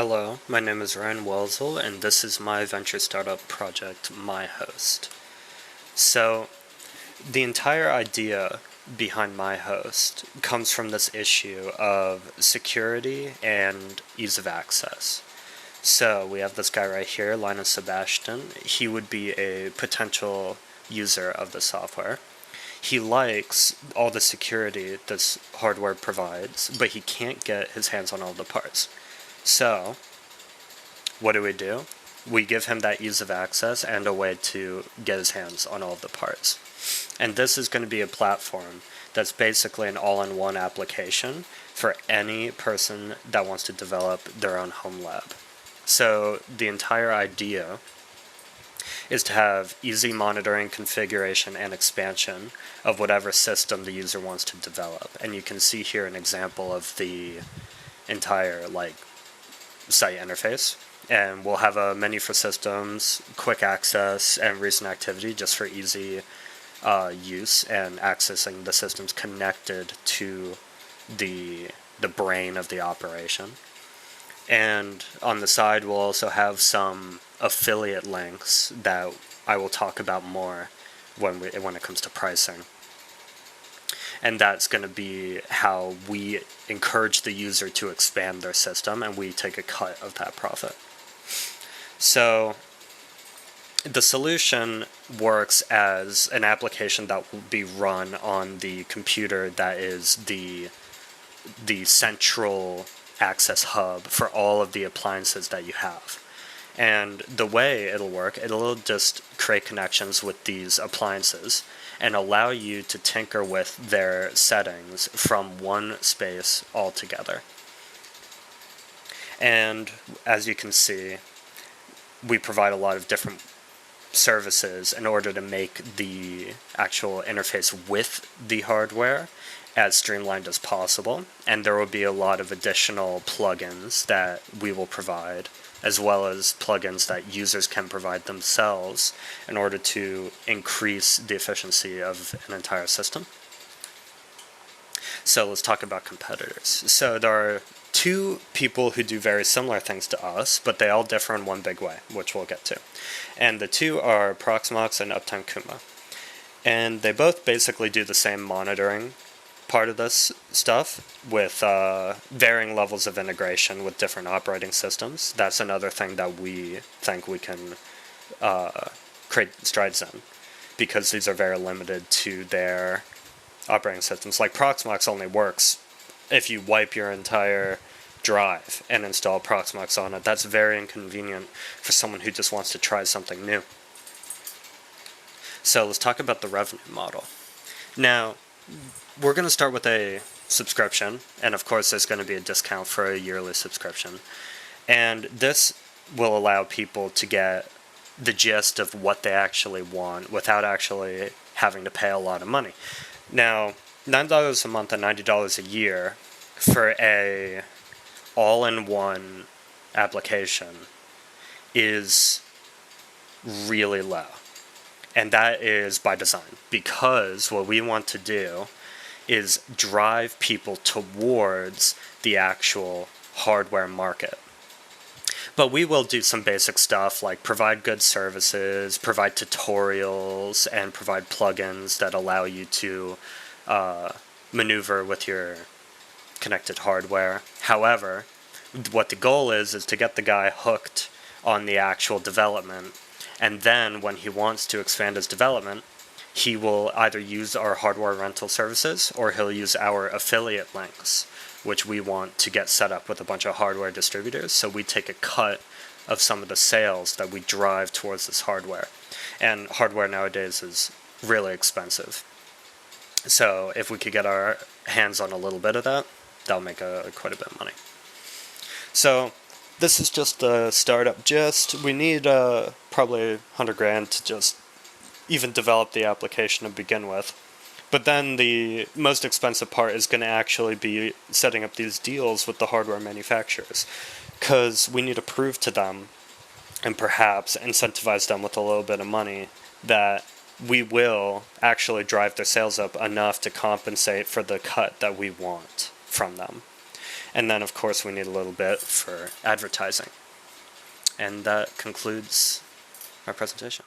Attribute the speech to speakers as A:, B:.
A: Hello, my name is Ryan Welzel, and this is my venture startup project, MyHOST. So, the entire idea behind MyHOST comes from this issue of security and ease of access. So, we have this guy right here, Linus Sebastian. He would be a potential user of the software. He likes all the security this hardware provides, but he can't get his hands on all the parts. So, what do? We give him that ease of access and a way to get his hands on all of the parts. And this is going to be a platform that's basically an all-in-one application for any person that wants to develop their own home lab. So the entire idea is to have easy monitoring, configuration, and expansion of whatever system the user wants to develop. And you can see here an example of the entire site interface. And we'll have a menu for systems, quick access, and recent activity just for easy use and accessing the systems connected to the brain of the operation. And on the side, we'll also have some affiliate links that I will talk about more when it comes to pricing. And that's going to be how we encourage the user to expand their system, and we take a cut of that profit. So the solution works as an application that will be run on the computer that is the central access hub for all of the appliances that you have. And the way it'll work, it'll just create connections with these appliances and allow you to tinker with their settings from one space altogether. And as you can see, we provide a lot of different services in order to make the actual interface with the hardware as streamlined as possible. And there will be a lot of additional plugins that we will provide, as well as plugins that users can provide themselves in order to increase the efficiency of an entire system. So let's talk about competitors. So there are two people who do very similar things to us, but they all differ in one big way, which we'll get to. And the two are Proxmox and Uptime Kuma. And they both basically do the same monitoring part of this stuff with varying levels of integration with different operating systems. That's another thing that we think we can create strides in, because these are very limited to their operating systems. Like Proxmox only works if you wipe your entire drive and install Proxmox on it. That's very inconvenient for someone who just wants to try something new. So let's talk about the revenue model. Now, we're going to start with a subscription, and of course there's going to be a discount for a yearly subscription. And this will allow people to get the gist of what they actually want without actually having to pay a lot of money. Now, $9 a month and $90 a year for a all-in-one application is really low. And that is by design, because what we want to do is drive people towards the actual hardware market. But we will do some basic stuff like provide good services, provide tutorials, and provide plugins that allow you to maneuver with your connected hardware. However, what the goal is to get the guy hooked on the actual development, and then when he wants to expand his development, he will either use our hardware rental services or he'll use our affiliate links, which we want to get set up with a bunch of hardware distributors, so we take a cut of some of the sales that we drive towards this hardware. And hardware nowadays is really expensive. So if we could get our hands on a little bit of that, that'll make quite a bit of money. So this is just the startup gist. We need probably 100 grand to just even develop the application to begin with. But then the most expensive part is going to actually be setting up these deals with the hardware manufacturers, because we need to prove to them and perhaps incentivize them with a little bit of money that we will actually drive their sales up enough to compensate for the cut that we want from them. And then, of course, we need a little bit for advertising. And that concludes our presentation.